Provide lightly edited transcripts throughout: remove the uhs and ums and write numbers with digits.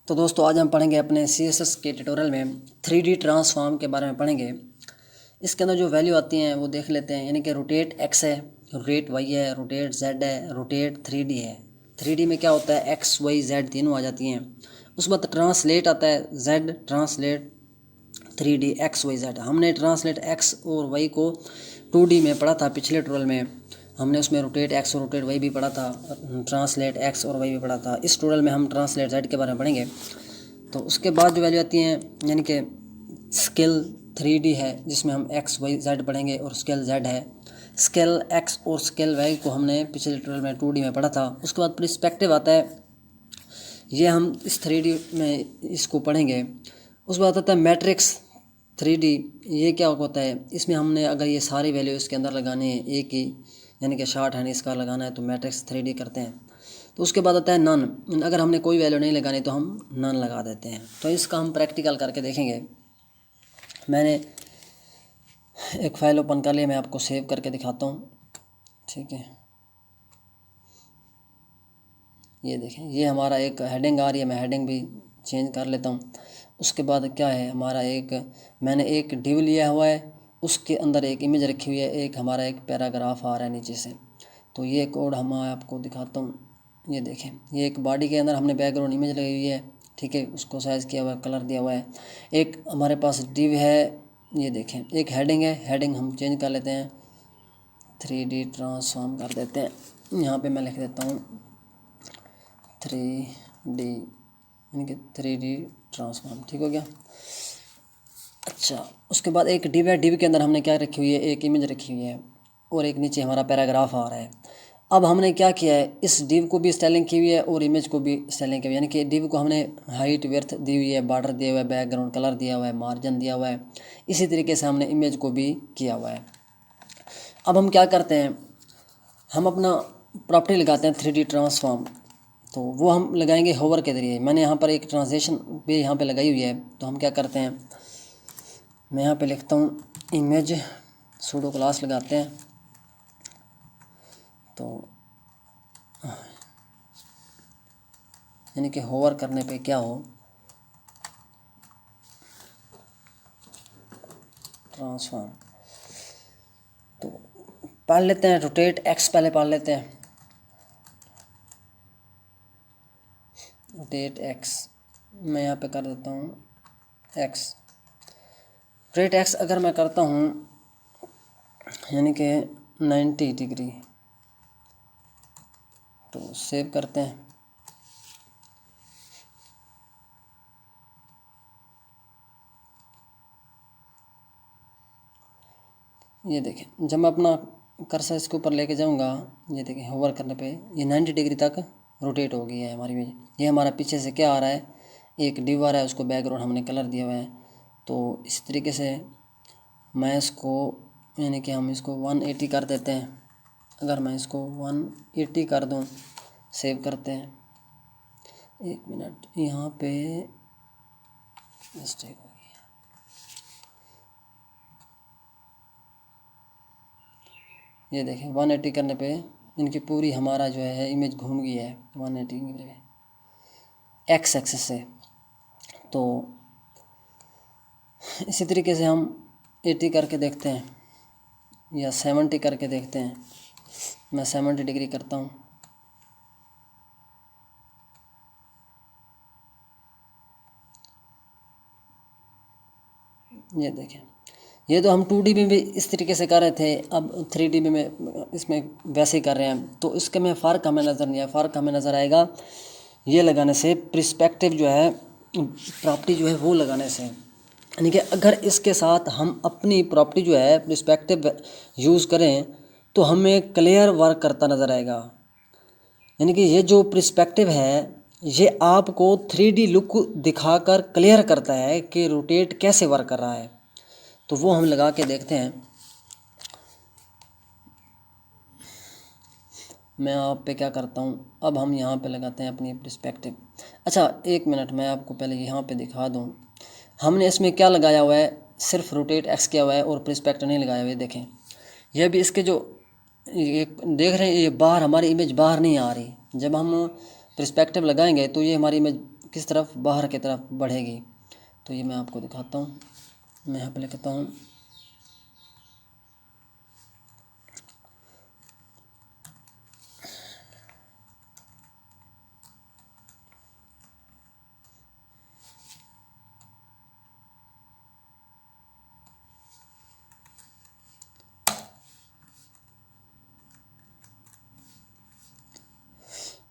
तो दोस्तों आज हम पढ़ेंगे अपने CSS के ट्यूटोरियल में 3D ट्रांसफॉर्म के बारे में पढ़ेंगे। इसके अंदर जो वैल्यू आती हैं वो देख लेते हैं। यानी कि रोटेट x है, रोटेट y है, रोटेट z है, रोटेट 3D है। 3D में क्या होता है, x y z तीनों आ जाती हैं। उसके बाद ट्रांसलेट आता है, z translate 3D x y z। हमने ट्रांसलेट x और y को 2D में पढ़ा था पिछले ट्यूटोरियल में। हमने उसमें रोटेट x और रोटेट y भी पढ़ा था, ट्रांसलेट x और y भी पढ़ा था। इस ट्यूटोरियल में हम ट्रांसलेट z के बारे में पढ़ेंगे। तो उसके बाद जो वैल्यू आती हैं, यानी कि स्केल 3D है जिसमें हम x y z पढ़ेंगे, और स्केल z है। स्केल x और स्केल y को हमने पिछले ट्यूटोरियल में 2D में पढ़ा था। उसके बाद पर्सपेक्टिव आता है, ये हम इस 3D में इसको पढ़ेंगे। उसके बाद आता है मैट्रिक्स 3D। ये क्या होता है, इसमें हमने अगर ये सारी वैल्यू इसके अंदर लगानी है एक ही, यानी कि शॉर्ट हैंड इसका लगाना है तो मैट्रिक्स 3D करते हैं। तो उसके बाद आता है नन। अगर हमने कोई वैल्यू नहीं लगानी तो हम नन लगा देते हैं। तो इसका हम प्रैक्टिकल करके देखेंगे। मैंने एक फ़ाइल ओपन कर लिया, मैं आपको सेव करके दिखाता हूँ। ठीक है, ये देखें, ये हमारा एक हेडिंग आ रही है। मैं हेडिंग भी चेंज कर लेता हूँ। उसके बाद क्या है, हमारा मैंने एक डिव लिया हुआ है, उसके अंदर एक इमेज रखी हुई है, एक हमारा एक पैराग्राफ आ रहा है नीचे से। तो ये कोड हम आपको दिखाता हूँ। ये देखें, ये एक बॉडी के अंदर हमने बैकग्राउंड इमेज लगी हुई है। ठीक है, उसको साइज़ किया हुआ है, कलर दिया हुआ है। एक हमारे पास डिव है, ये देखें, एक हेडिंग है। हेडिंग हम चेंज कर लेते हैं, 3D ट्रांसफॉर्म कर देते हैं। यहाँ पे मैं लिख देता हूँ 3D, यानी कि 3D ट्रांसफॉर्म। ठीक हो गया। अच्छा, उसके बाद एक डिव है। डिव के अंदर हमने क्या रखी हुई है, एक इमेज रखी हुई है, और एक नीचे हमारा पैराग्राफ आ रहा है। अब हमने क्या किया है, इस डिव को भी स्टाइलिंग की हुई है और इमेज को भी स्टाइलिंग की हुई है। यानी कि डिव को हमने हाइट विड्थ दी हुई है, बॉर्डर दिया हुआ है, बैकग्राउंड कलर दिया हुआ है, मार्जिन दिया हुआ है। इसी तरीके से हमने इमेज को भी किया हुआ है। अब हम क्या करते हैं, हम अपना प्रॉपर्टी लगाते हैं 3D ट्रांसफॉर्म। तो वो हम लगाएंगे होवर के ज़रिए। मैंने यहाँ पर एक ट्रांसलेशन भी यहाँ पे लगाई हुई है। तो हम क्या करते हैं, मैं यहाँ पे लिखता हूँ इमेज, सूडो क्लास लगाते हैं। तो यानी कि होवर करने पे क्या हो, ट्रांसफॉर्म। तो पढ़ लेते हैं, रोटेट एक्स पहले पढ़ लेते हैं। रोटेट एक्स मैं यहाँ पे कर देता हूँ एक्स। रोटेट एक्स अगर मैं करता हूँ यानी कि 90 डिग्री, तो सेव करते हैं। ये देखें, जब मैं अपना कर्सर इसके ऊपर लेके जाऊंगा, ये देखें होवर करने पे ये 90 डिग्री तक रोटेट हो गई है हमारी इमेज। ये हमारा पीछे से क्या आ रहा है, एक डिव आ रहा है, उसको बैकग्राउंड हमने कलर दिया हुआ है। तो इस तरीके से मैं इसको, यानी कि हम इसको 180 कर देते हैं। अगर मैं इसको 180 कर दूं, सेव करते हैं। एक मिनट, यहाँ पे मिस्टेक हो गई। ये देखें 180 करने पे इनकी पूरी हमारा जो है इमेज घूम गई है 180 की एक्स एक्सिस से। तो इसी तरीके से हम 80 करके देखते हैं, या 70 करके देखते हैं। मैं 70 डिग्री करता हूँ। ये देखें, ये तो हम 2D में भी इस तरीके से कर रहे थे, अब 3D में इसमें वैसे ही कर रहे हैं। तो इसके में फ़र्क हमें नज़र नहीं आया। फ़र्क हमें नज़र आएगा ये लगाने से, पर्सपेक्टिव जो है, प्रॉपर्टी जो है वो लगाने से। यानी कि अगर इसके साथ हम अपनी प्रॉपर्टी जो है पर्सपेक्टिव यूज़ करें तो हमें क्लियर वर्क करता नज़र आएगा। यानी कि ये जो पर्सपेक्टिव है ये आपको 3D लुक दिखाकर क्लियर करता है कि रोटेट कैसे वर्क कर रहा है। तो वो हम लगा के देखते हैं। मैं आप पे क्या करता हूँ, अब हम यहाँ पे लगाते हैं अपनी पर्सपेक्टिव। अच्छा एक मिनट, मैं आपको पहले यहाँ पे दिखा दूँ। हमने इसमें क्या लगाया हुआ है, सिर्फ रोटेट एक्स किया हुआ है और पर्सपेक्टिव नहीं लगाया हुआ है। देखें, यह भी इसके जो ये देख रहे हैं, ये बाहर हमारी इमेज बाहर नहीं आ रही। जब हम पर्सपेक्टिव लगाएंगे तो ये हमारी इमेज किस तरफ, बाहर की तरफ बढ़ेगी। तो ये मैं आपको दिखाता हूँ। मैं यहाँ पे लिखता हूँ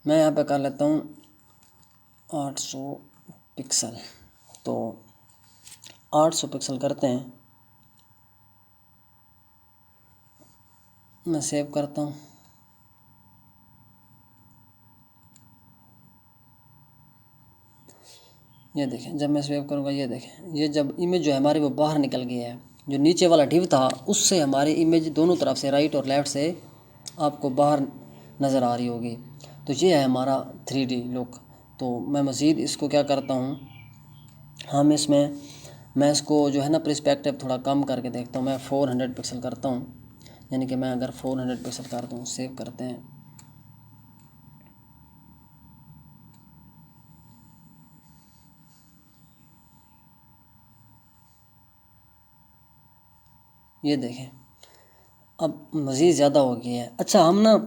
मैं यहाँ पे कर लेता हूँ 800 पिक्सल। तो 800 पिक्सल करते हैं, मैं सेव करता हूँ। ये देखें, जब मैं सेव करूँगा ये देखें, ये जब इमेज जो है हमारी वो बाहर निकल गई है, जो नीचे वाला डिव था उससे हमारी इमेज दोनों तरफ से, राइट और लेफ़्ट से आपको बाहर नज़र आ रही होगी। तो ये है हमारा 3D लुक। तो मैं मज़ीद इसको क्या करता हूँ, हम इसमें, मैं इसको जो है ना पर्सपेक्टिव थोड़ा कम करके देखता हूँ। मैं 400 पिक्सल करता हूँ, यानी कि मैं अगर 400 पिक्सल कर दूँ, सेव करते हैं। ये देखें, अब मज़ीद ज़्यादा हो गया है। अच्छा, हम ना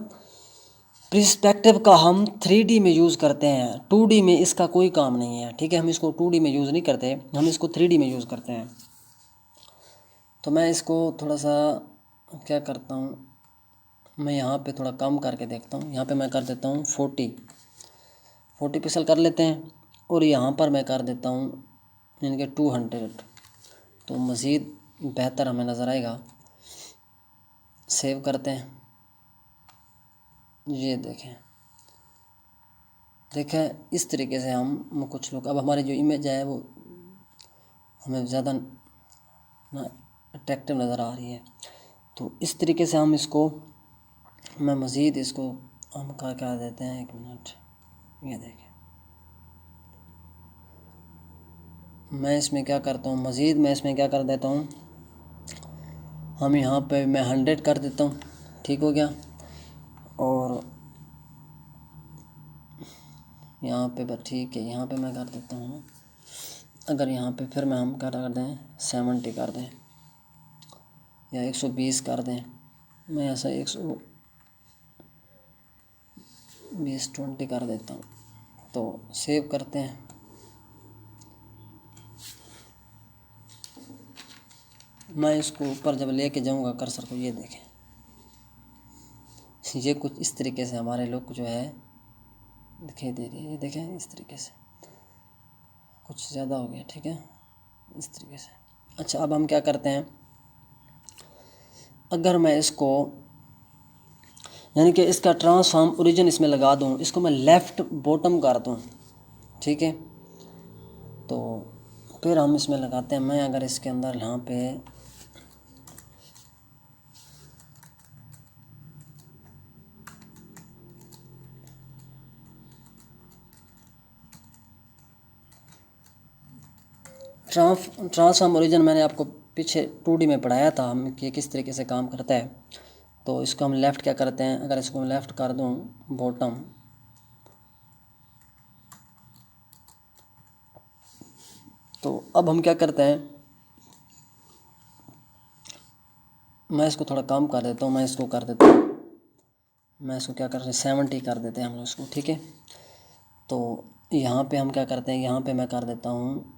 पर्सपेक्टिव का हम 3D में यूज़ करते हैं, 2D में इसका कोई काम नहीं है, ठीक है। हम इसको 2D में यूज़ नहीं करते, हम इसको 3D में यूज़ करते हैं। तो मैं इसको थोड़ा सा क्या करता हूँ, मैं यहाँ पे थोड़ा कम करके देखता हूँ। यहाँ पे मैं कर देता हूँ 40 पिक्सल कर लेते हैं, और यहाँ पर मैं कर देता हूँ यानी कि 200। तो मज़ीद बेहतर हमें नज़र आएगा। सेव करते हैं। ये देखें इस तरीके से हम कुछ लोग, अब हमारी जो इमेज है वो हमें ज़्यादा ना अट्रैक्टिव नज़र आ रही है। तो इस तरीके से हम इसको, मैं मज़ीद इसको हम क्या देते हैं, 1 मिनट। ये देखें, मैं इसमें क्या करता हूँ, मज़ीद मैं इसमें क्या कर देता हूँ, हम यहाँ पे मैं 100 कर देता हूँ, ठीक हो गया। और यहाँ पे बस ठीक है, यहाँ पे मैं कर देता हूँ, अगर यहाँ पे फिर मैं हम क्या कर दें, 70 कर दें या 120 कर दें। मैं ऐसा 120 कर देता हूँ। तो सेव करते हैं। मैं इसको ऊपर जब लेके जाऊँगा कर्सर को, ये देखें, ये कुछ इस तरीके से हमारे लुक जो है दिखाई दे रही है। ये देखें इस तरीके से, कुछ ज़्यादा हो गया, ठीक है, इस तरीके से। अच्छा, अब हम क्या करते हैं, अगर मैं इसको यानी कि इसका ट्रांसफॉर्म ओरिजिन इसमें लगा दूं, इसको मैं लेफ़्ट बॉटम कर दूं, ठीक है। तो फिर हम इसमें लगाते हैं, मैं अगर इसके अंदर यहाँ पे ट्रांसफॉर्म ओरिजिन मैंने आपको पीछे 2D में पढ़ाया था हम कि किस तरीके से काम करता है। तो इसको हम लेफ़्ट क्या करते हैं, अगर इसको मैं लेफ़्ट कर दूं बॉटम, तो अब हम क्या करते हैं, मैं इसको थोड़ा कम कर देता हूँ, मैं इसको कर देता हूँ, मैं इसको क्या करते हैं 70 कर देते हैं हम लोग इसको, ठीक है। तो यहाँ पे हम क्या करते हैं, यहाँ पे मैं कर देता हूँ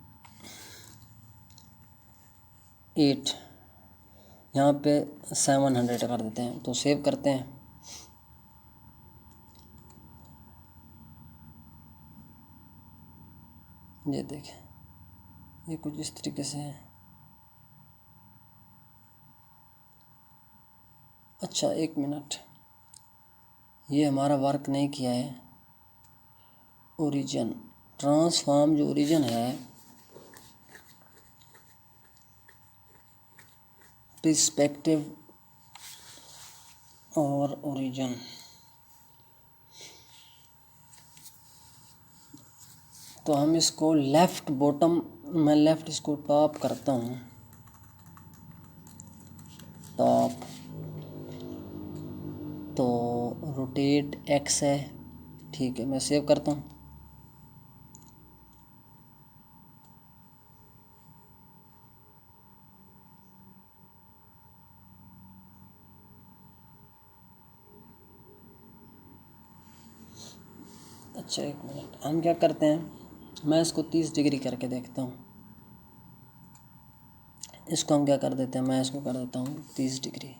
8, यहाँ पे 700 कर देते हैं। तो सेव करते हैं। ये देखें, ये कुछ इस तरीके से है। अच्छा, 1 मिनट, ये हमारा वर्क नहीं किया है। ओरिजिन ट्रांसफॉर्म जो ओरिजिन है, पर्सपेक्टिव और ओरिजिन, तो हम इसको लेफ़्ट बॉटम, मैं लेफ़्ट इसको टॉप करता हूँ, टॉप। तो रोटेट एक्स है, ठीक है, मैं सेव करता हूँ। अच्छा एक मिनट, हम क्या करते हैं, मैं इसको 30 डिग्री करके देखता हूँ। इसको हम क्या कर देते हैं, मैं इसको कर देता हूँ 30 डिग्री।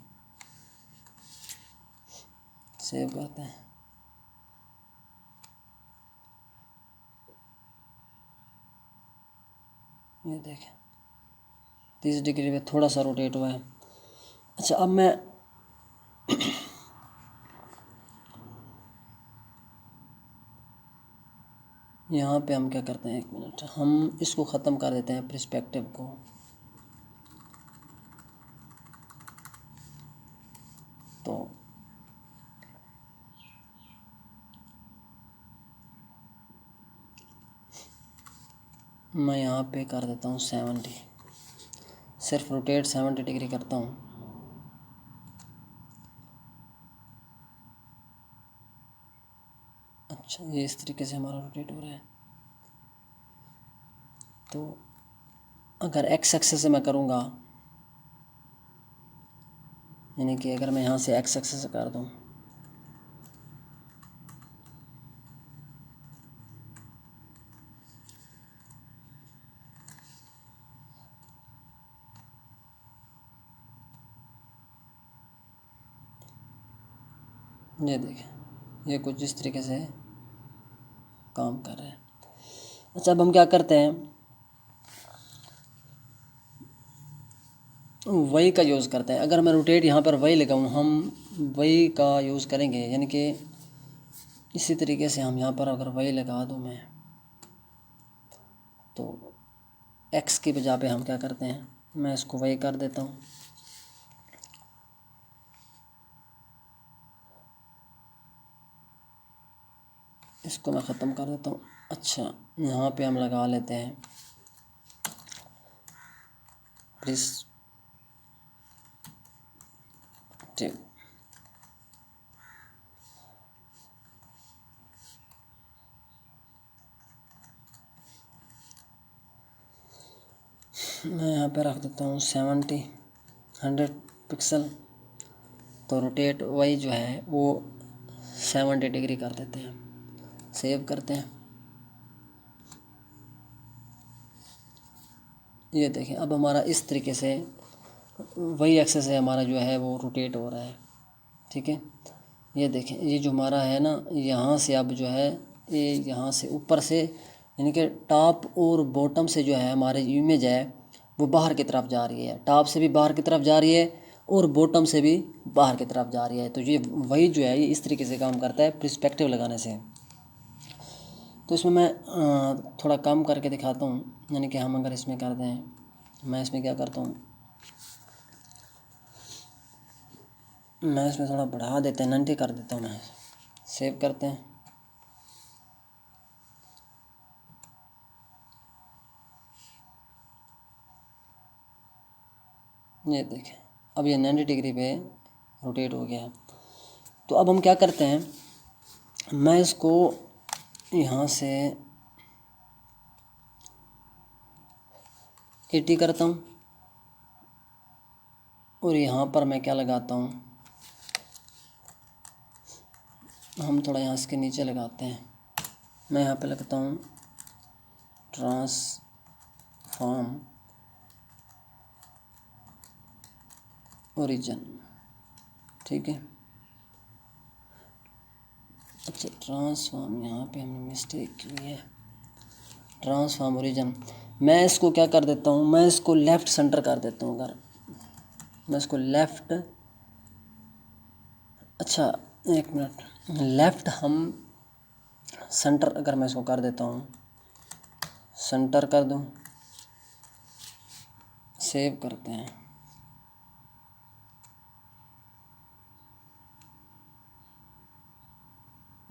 सेव करते हैं। ये देखें 30 डिग्री पे थोड़ा सा रोटेट हुआ है। अच्छा अब मैं यहाँ पे हम क्या करते हैं, एक मिनट, हम इसको ख़त्म कर देते हैं पर्सपेक्टिव को। तो मैं यहाँ पे कर देता हूँ 70, सिर्फ रोटेट 70 डिग्री करता हूँ। अच्छा ये इस तरीके से हमारा रोटेट हो रहा है। तो अगर एक्स एक्सेस से मैं करूँगा, यानी कि अगर मैं यहाँ से एक्स एक्सेस से कर दूँ, ये देखें ये कुछ इस तरीके से काम कर रहा है। अच्छा अब हम क्या करते हैं, वही का यूज़ करते हैं। अगर मैं रोटेट यहाँ पर वही लगाऊँ, हम वही का यूज़ करेंगे, यानी कि इसी तरीके से हम यहाँ पर अगर वही लगा दूँ मैं, तो एक्स की बजा पे हम क्या करते हैं, मैं इसको वही कर देता हूँ। इसको मैं ख़त्म कर देता हूँ। अच्छा यहाँ पे हम लगा लेते हैं पर्सपेक्टिव। मैं यहाँ पे रख देता हूँ 100 पिक्सल। तो रोटेट वही जो है वो 70 डिग्री कर देते हैं। सेव करते हैं। ये देखें अब हमारा इस तरीके से वही एक्सेस है हमारा जो है वो रोटेट हो रहा है। ठीक है, ये देखें ये जो हमारा है ना, यहाँ से अब जो है ये यहाँ से ऊपर से, यानी कि टॉप और बॉटम से जो है हमारी इमेज है वो बाहर की तरफ जा रही है। टॉप से भी बाहर की तरफ जा रही है और बॉटम से भी बाहर की तरफ जा रही है। तो ये वही जो है ये इस तरीके से काम करता है पर्सपेक्टिव लगाने से। तो इसमें मैं थोड़ा कम करके दिखाता हूँ, यानी कि हम अगर इसमें कर दें, मैं इसमें क्या करता हूँ, मैं इसमें थोड़ा बढ़ा देते हैं, 90 कर देता हूँ मैं। सेव करते हैं। ये देखें अब ये 90 डिग्री पे रोटेट हो गया। तो अब हम क्या करते हैं, मैं इसको यहाँ से 80 करता हूँ और यहाँ पर मैं क्या लगाता हूँ, हम थोड़ा यहाँ इसके नीचे लगाते हैं। मैं यहाँ पे लगता हूँ ट्रांसफॉर्म ओरिजिन। ठीक है, अच्छा ट्रांसफॉर्म, यहाँ पे हमने मिस्टेक की है, ट्रांसफॉर्म ओरिजिन। मैं इसको क्या कर देता हूँ, मैं इसको लेफ़्ट सेंटर कर देता हूँ। अगर मैं इसको लेफ़्ट, अच्छा एक मिनट, लेफ़्ट हम सेंटर अगर मैं इसको कर देता हूँ, सेंटर कर दूँ, सेव करते हैं।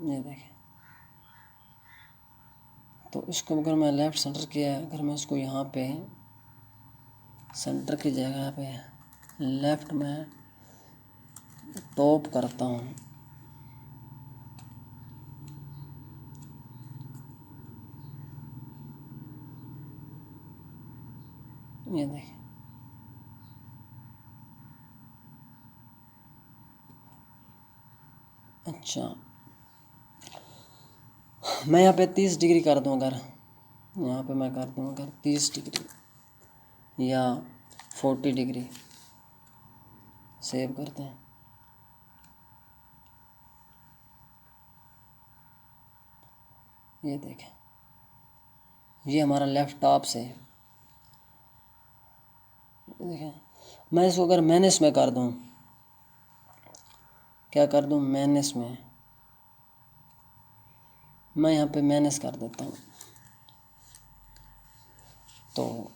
ये देखें, तो इसको अगर मैं लेफ़्ट सेंटर किया, अगर मैं इसको यहाँ पे सेंटर की जगह पे लेफ़्ट में टॉप करता हूँ, ये देखें अच्छा मैं यहाँ पे 30 डिग्री कर दूँ अगर, यहाँ पे मैं कर दूँ अगर 30 डिग्री या 40 डिग्री, सेव करते हैं। ये देखें, ये हमारा लेफ़्ट टॉप से है। देखें, मैं इसको अगर मैनेज में कर दूँ, क्या कर दूँ, मैनेज में, मैं यहाँ पे मैनेज कर देता हूँ। तो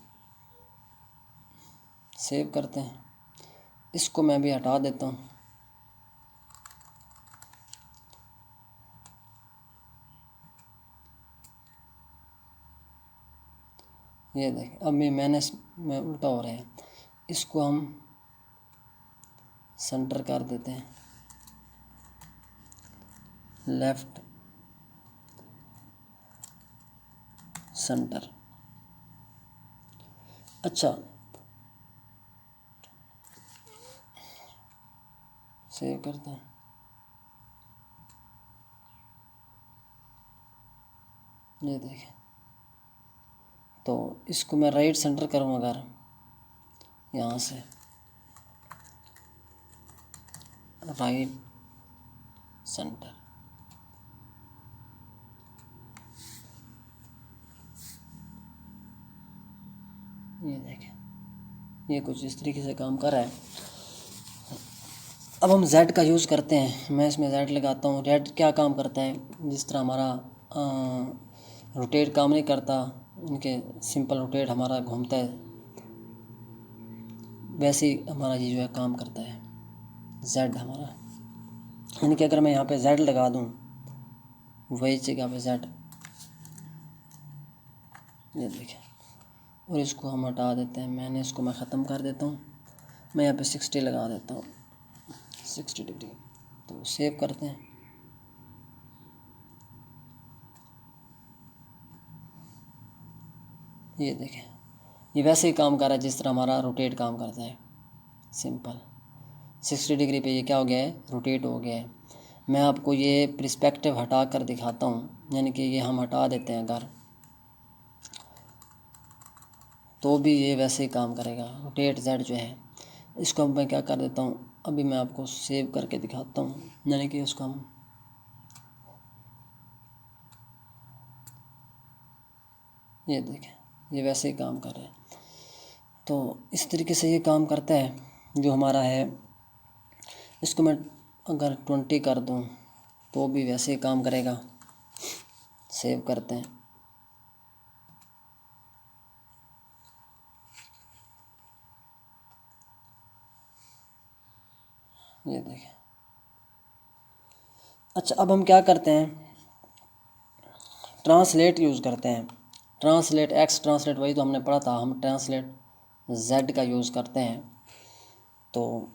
सेव करते हैं, इसको मैं भी हटा देता हूँ। ये देखें, अब ये मैनेज में उल्टा हो रहा है, इसको हम सेंटर कर देते हैं, लेफ़्ट सेंटर। अच्छा, सेव करते हैं। ये देखें, तो इसको मैं राइट सेंटर करूँ अगर, यहाँ से राइट सेंटर, ये देखें, ये कुछ इस तरीके से काम कर रहा है। अब हम Z का यूज़ करते हैं, मैं इसमें Z लगाता हूँ। Z क्या काम करता है, जिस तरह हमारा रोटेट काम नहीं करता, इनके सिंपल रोटेट हमारा घूमता है, वैसे ही हमारा ये जो है काम करता है Z हमारा। यानी कि अगर मैं यहाँ पे Z लगा दूँ, वही जगह पे Z, ये देखें, और इसको हम हटा देते हैं। मैंने इसको मैं ख़त्म कर देता हूँ, मैं यहाँ पे 60 लगा देता हूँ, 60 डिग्री। तो सेव करते हैं। ये देखें, ये वैसे ही काम कर रहा है जिस तरह हमारा रोटेट काम करता है, सिंपल। 60 डिग्री पे ये क्या हो गया है, रोटेट हो गया है। मैं आपको ये पर्सपेक्टिव हटा कर दिखाता हूँ, यानी कि ये हम हटा देते हैं अगर, तो भी ये वैसे ही काम करेगा। रोटेट Z जो है, इसको मैं क्या कर देता हूँ, अभी मैं आपको सेव करके दिखाता हूँ, यानी कि उसको हम, ये देखें, ये वैसे ही काम कर रहा है। तो इस तरीके से ये काम करता है जो हमारा है। इसको मैं अगर 20 कर दूँ तो भी वैसे ही काम करेगा। सेव करते हैं। ये देखें। अच्छा, अब हम क्या करते हैं, ट्रांसलेट यूज़ करते हैं। ट्रांसलेट X, ट्रांसलेट वही तो हमने पढ़ा था, हम ट्रांसलेट Z का यूज़ करते हैं। तो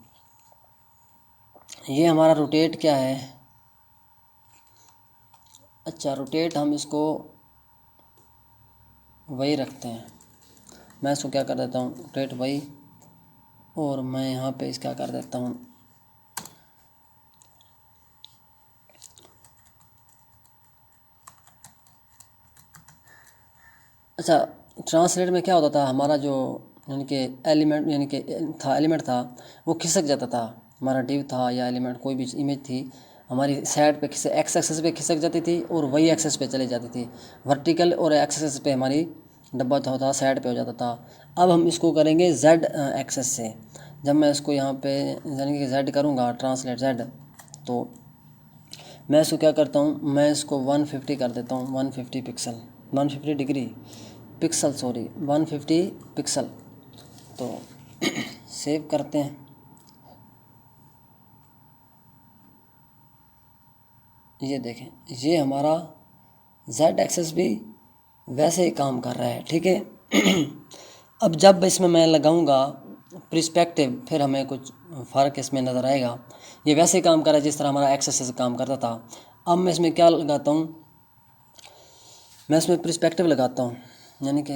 ये हमारा रोटेट क्या है, अच्छा रोटेट हम इसको वही रखते हैं। मैं इसको क्या कर देता हूँ, रोटेट वही, और मैं यहाँ पे इसका कर देता हूँ, अच्छा ट्रांसलेट में क्या होता था, हमारा जो यानी कि एलिमेंट, यानी कि था एलिमेंट था, वो खिसक जाता था। हमारा डिव था या एलिमेंट कोई भी इमेज थी, हमारी साइड पे एक्स एक्सेस पे खिसक जाती थी और वही एक्सेस पे चली जाती थी। वर्टिकल और एक्सेस पे हमारी डब्बा था साइड पे हो जाता था। अब हम इसको करेंगे जेड एक्सेस से। जब मैं इसको यहाँ पे यानी कि जेड करूँगा, ट्रांसलेट जेड, तो मैं इसको क्या करता हूँ, मैं इसको 150 कर देता हूँ, 150 pixel, 150 degree pixel, sorry 150 pixel. तो सेव करते हैं। ये देखें, ये हमारा Z एक्सेस भी वैसे ही काम कर रहा है, ठीक है। अब जब इसमें मैं लगाऊंगा पर्सपेक्टिव, फिर हमें कुछ फ़र्क इसमें नज़र आएगा। ये वैसे ही काम कर रहा है जिस तरह हमारा एक्सेस से काम करता था। अब मैं इसमें क्या लगाता हूँ, मैं इसमें पर्सपेक्टिव लगाता हूँ, यानी कि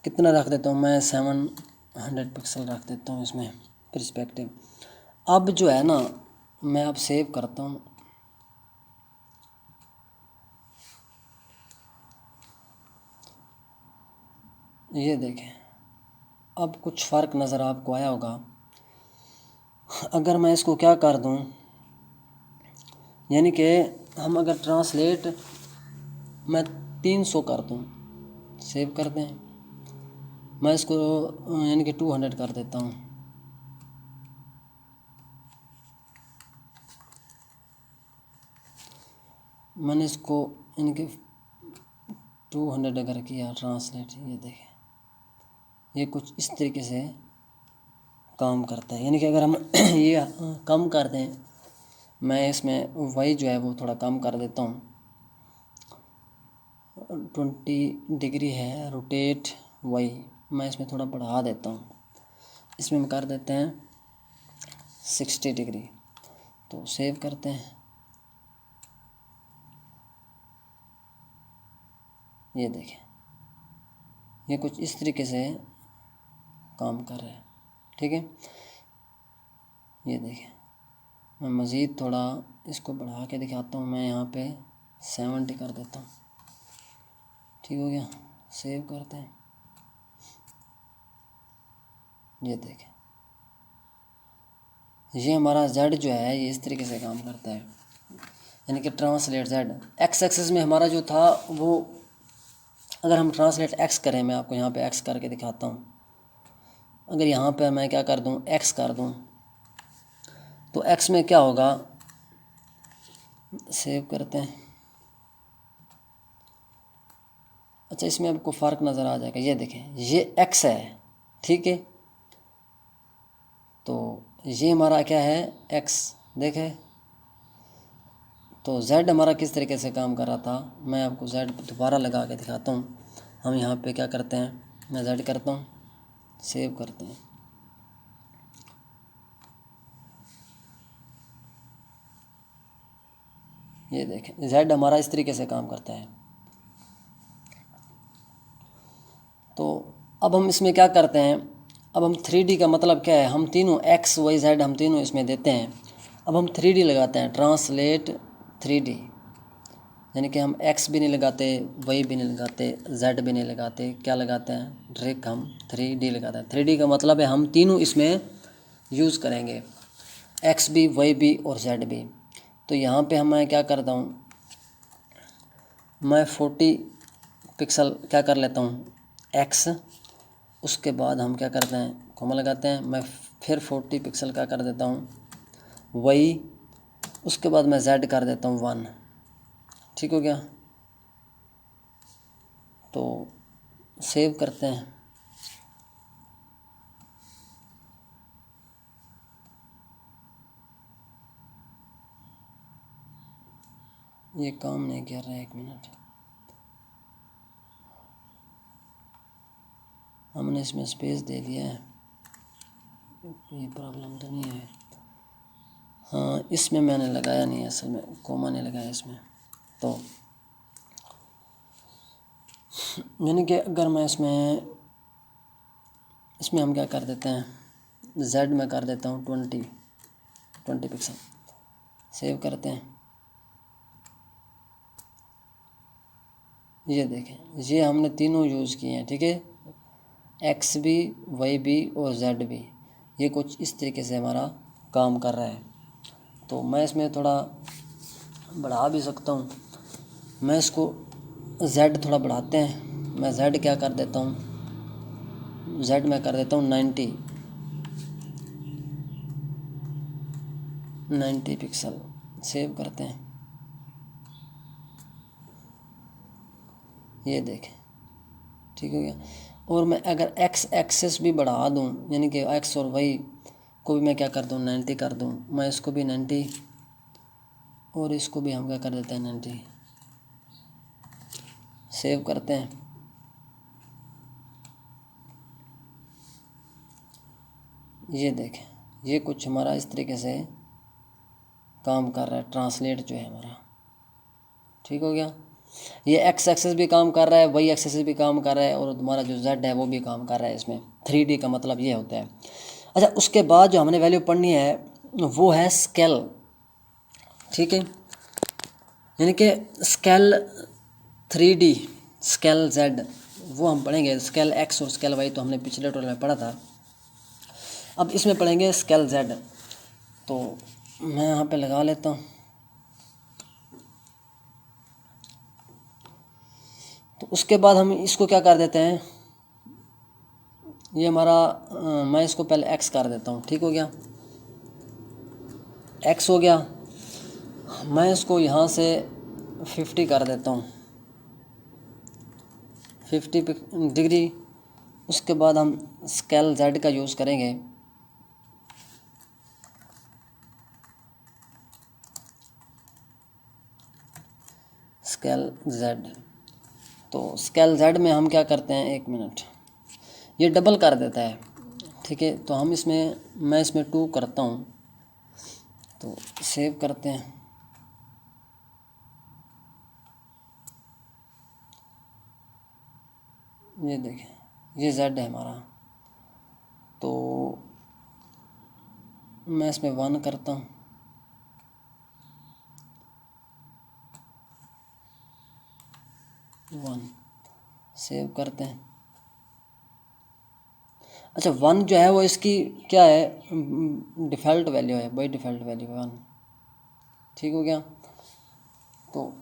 कितना रख देता हूँ मैं, 700 पिक्सल रख देता हूँ इसमें पर्सपेक्टिव। अब जो है ना, मैं अब सेव करता हूँ। ये देखें, अब कुछ फ़र्क नज़र आपको आया होगा। अगर मैं इसको क्या कर दूँ, यानी कि हम अगर ट्रांसलेट मैं 300 कर दूँ, सेव कर दें, मैं इसको यानी कि 200 कर देता हूँ। मैंने इसको यानी कि 200 अगर किया ट्रांसलेट, ये देखें, ये कुछ इस तरीके से काम करता है। यानी कि अगर हम ये कम कर दें, मैं इसमें वाई जो है वो थोड़ा कम कर देता हूँ, 20 डिग्री है रोटेट वाई, मैं इसमें थोड़ा बढ़ा देता हूँ, इसमें हम कर देते हैं 60 डिग्री। तो सेव करते हैं, ये देखें, ये कुछ इस तरीके से काम कर रहा है। ठीक है, ये देखें, मैं मज़ीद थोड़ा इसको बढ़ा के दिखाता हूँ। मैं यहाँ पे 70 कर देता हूँ। ठीक हो गया, सेव करते हैं। ये देखें, ये हमारा Z जो है ये इस तरीके से काम करता है, यानी कि ट्रांसलेट Z। एक्स एक्सिस में हमारा जो था वो, अगर हम ट्रांसलेट X करें, मैं आपको यहाँ पे X करके दिखाता हूँ। अगर यहाँ पे मैं क्या कर दूँ, X कर दूँ, तो X में क्या होगा, सेव करते हैं। अच्छा, इसमें आपको फ़र्क नज़र आ जाएगा। ये देखें, ये X है, ठीक है, तो ये हमारा क्या है, X। देखें, तो Z हमारा किस तरीके से काम कर रहा था, मैं आपको Z दोबारा लगा के दिखाता हूँ। हम यहाँ पे क्या करते हैं, मैं Z करता हूँ, सेव करते हैं। ये देखें, Z हमारा इस तरीके से काम करता है। तो अब हम इसमें क्या करते हैं, अब हम 3D का मतलब क्या है, हम तीनों X Y Z हम तीनों इसमें देते हैं। अब हम 3D लगाते हैं, ट्रांसलेट 3D, यानी कि हम X भी नहीं लगाते, Y भी नहीं लगाते, Z भी नहीं लगाते, क्या लगाते हैं, डायरेक्ट हम 3D लगाते हैं। 3D का मतलब है हम तीनों इसमें यूज़ करेंगे, X भी, Y भी और Z भी। तो यहाँ पे मैं क्या करता हूँ, मैं 40 पिक्सल क्या कर लेता हूँ X, उसके बाद हम क्या करते हैं, कॉमा लगाते हैं, मैं फिर 40 पिक्सल का कर देता हूँ Y, उसके बाद मैं Z कर देता हूँ 1। ठीक हो गया, तो सेव करते हैं। ये काम नहीं कर रहा है, 1 मिनट, हमने इसमें स्पेस दे दिया है, ये प्रॉब्लम तो नहीं है। हाँ, इसमें मैंने लगाया नहीं है, असल में कोमा नहीं लगाया इसमें। तो यानी कि अगर मैं इसमें हम क्या कर देते हैं, Z में कर देता हूँ 20 पिक्सल, सेव करते हैं। ये देखें, ये हमने तीनों यूज़ किए हैं, ठीक है, X भी, Y भी और Z भी। ये कुछ इस तरीके से हमारा काम कर रहा है। तो मैं इसमें थोड़ा बढ़ा भी सकता हूँ, मैं इसको Z थोड़ा बढ़ाते हैं, मैं Z क्या कर देता हूँ, Z में कर देता हूँ 90 पिक्सल, सेव करते हैं। ये देखें, ठीक हो गया। और मैं अगर X एक्सेस भी बढ़ा दूँ, यानी कि X और Y को भी मैं क्या कर दूँ, 90 कर दूँ, मैं इसको भी 90 और इसको भी हम क्या कर देते हैं 90, सेव करते हैं। ये देखें, ये कुछ हमारा इस तरीके से काम कर रहा है, ट्रांसलेट जो है हमारा। ठीक हो गया। ये एक्स एक्सेस भी काम कर रहा है, वाई एक्सेस भी काम कर रहा है, और तुम्हारा जो जेड है वो भी काम कर रहा है इसमें। 3D का मतलब ये होता है। अच्छा, उसके बाद जो हमने वैल्यू पढ़नी है वो है स्केल, ठीक है, यानी कि स्केल 3D, स्केल जेड वो हम पढ़ेंगे। स्केल एक्स और स्केल वाई तो हमने पिछले ट्यूटोरियल में पढ़ा था। अब इसमें पढ़ेंगे स्केल जेड। तो मैं यहाँ पे लगा लेता हूँ। तो उसके बाद हम इसको क्या कर देते हैं, ये हमारा मैं इसको पहले एक्स कर देता हूँ, ठीक हो गया, एक्स हो गया। मैं इसको यहाँ से 50 कर देता हूँ, 50 डिग्री। उसके बाद हम स्केल जेड का यूज़ करेंगे। स्केल जेड, तो स्केल जेड में हम क्या करते हैं, 1 मिनट, ये डबल कर देता है, ठीक है। तो हम इसमें, मैं इसमें 2 करता हूँ, तो सेव करते हैं। ये देखें, ये जेड है हमारा। तो मैं इसमें 1 करता हूँ, 1 सेव करते हैं। अच्छा, 1 जो है वो इसकी क्या है, डिफ़ॉल्ट वैल्यू है, बाई डिफ़ॉल्ट वैल्यू है 1, ठीक हो गया। तो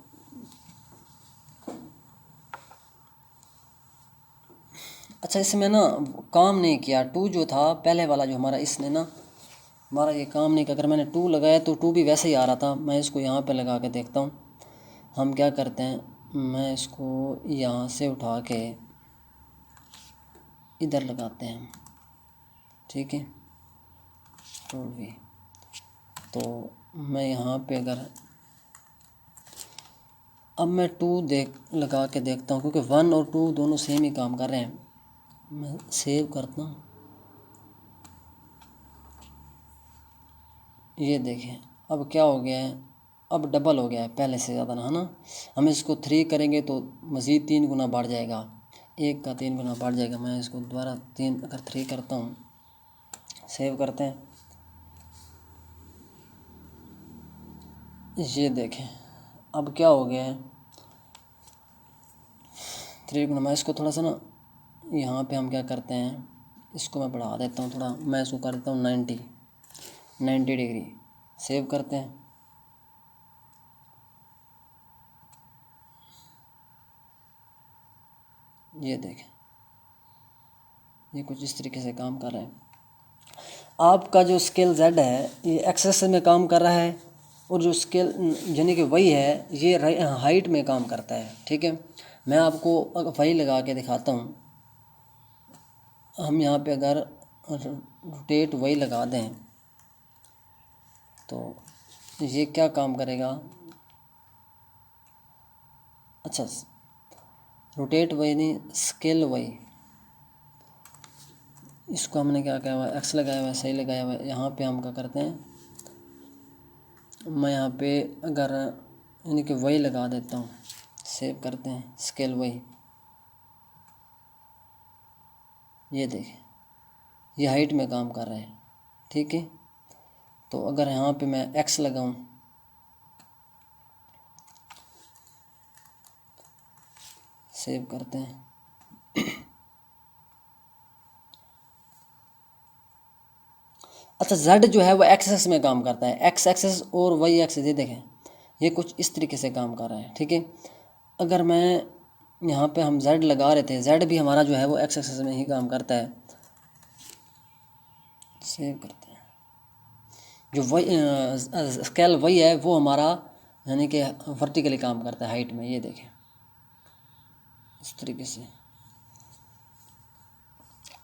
अच्छा, इसमें ना काम नहीं किया, 2 जो था पहले वाला जो हमारा, इसने ना हमारा ये काम नहीं किया। अगर मैंने 2 लगाया तो 2 भी वैसे ही आ रहा था। मैं इसको यहाँ पे लगा के देखता हूँ। हम क्या करते हैं, मैं इसको यहाँ से उठा के इधर लगाते हैं, ठीक है, तो भी। तो मैं यहाँ पे अगर अब मैं 2 लगा के देखता हूँ, क्योंकि 1 और 2 दोनों सेम ही काम कर रहे हैं। मैं सेव करता हूँ, ये देखें अब क्या हो गया है, अब डबल हो गया है पहले से ज़्यादा ना, है ना। हम इसको 3 करेंगे तो मज़ीद 3 गुना बढ़ जाएगा, 1 का 3 गुना बढ़ जाएगा। मैं इसको दोबारा 3 अगर 3 करता हूँ, सेव करते हैं, ये देखें अब क्या हो गया है, 3 गुना। मैं इसको थोड़ा सा ना यहाँ पे हम क्या करते हैं, इसको मैं बढ़ा देता हूँ थोड़ा, मैं इसको कर देता हूँ 90 डिग्री, सेव करते हैं। ये देखें, ये कुछ इस तरीके से काम कर रहा है। आपका जो स्केल जेड है ये एक्सेस में काम कर रहा है, और जो स्केल यानी कि वही है ये हाइट में काम करता है, ठीक है। मैं आपको वही लगा के दिखाता हूँ। हम यहाँ पे अगर रोटेट वही लगा दें तो ये क्या काम करेगा। अच्छा, रोटेट वही नहीं, स्केल वही, इसको हमने क्या किया हुआ है, एक्स लगाया हुआ है, सही लगाया हुआ है। यहाँ पे हम क्या करते हैं, मैं यहाँ पे अगर यानी कि वही लगा देता हूँ, सेव करते हैं, स्केल वही, ये देखें ये हाइट में काम कर रहा है, ठीक है। तो अगर यहाँ पे मैं एक्स लगाऊं, सेव करते हैं, अच्छा जेड जो है वो एक्सेस में काम करता है, एक्स एक्सेस और वाई एक्सेस, ये देखें ये कुछ इस तरीके से काम कर रहा है, ठीक है। अगर मैं यहाँ पे हम जेड लगा रहे थे, जेड भी हमारा जो है वो एक्स एक्सेस में ही काम करता है, सेव करते हैं। जो वही स्केल वही है वो हमारा यानी कि वर्टिकली काम करता है हाइट में, ये देखें इस तरीके से।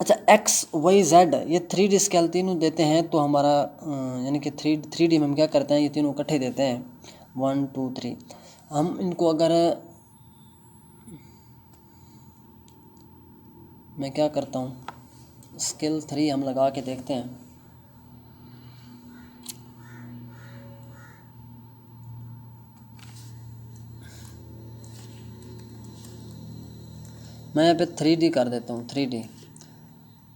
अच्छा, एक्स वाई जेड ये 3D स्केल तीनों देते हैं, तो हमारा यानी कि 3D में हम क्या करते हैं, ये तीनों इकट्ठे देते हैं 1 2 3। हम इनको अगर मैं क्या करता हूँ, स्केल 3 हम लगा के देखते हैं। मैं यहाँ पे 3D कर देता हूँ 3D।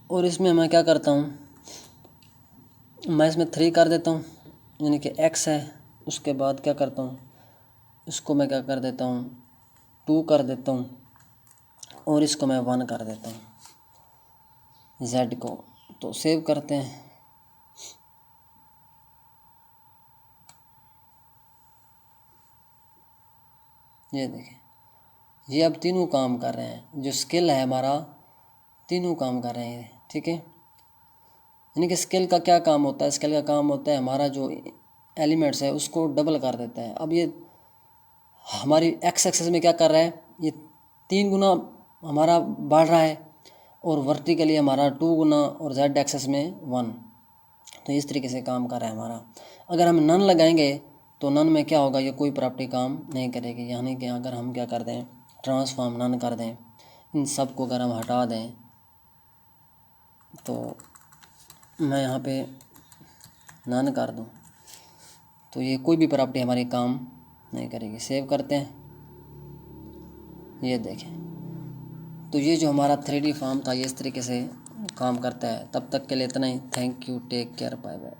और इसमें मैं क्या करता हूँ, मैं इसमें 3 कर देता हूँ, यानी कि x है। उसके बाद क्या करता हूँ, इसको मैं क्या कर देता हूँ 2 कर देता हूँ, और इसको मैं 1 कर देता हूँ z को। तो सेव करते हैं। ये देखिए, ये अब तीनों काम कर रहे हैं, जो स्केल है हमारा तीनों काम कर रहे हैं, ठीक है। यानी कि स्केल का क्या काम होता है, स्केल का काम होता है हमारा जो एलिमेंट्स है उसको डबल कर देता है। अब ये हमारी एक्स एक्सेस में क्या कर रहा है, ये 3 गुना हमारा बढ़ रहा है, और वर्टिकली हमारा 2 गुना, और जेड एक्सेस में 1। तो इस तरीके से काम कर रहा है हमारा। अगर हम नन लगाएंगे तो नन में क्या होगा, ये कोई प्रॉपर्टी काम नहीं करेगी। यानी कि अगर हम क्या कर दें, ट्रांसफॉर्म नन कर दें, इन सब को अगर हम हटा दें, तो मैं यहाँ पे नन कर दूँ तो ये कोई भी प्रॉपर्टी हमारी काम नहीं करेगी। सेव करते हैं। ये देखें, तो ये जो हमारा 3D फॉर्म था ये इस तरीके से काम करता है। तब तक के लिए इतना ही। Thank you, take care, bye bye.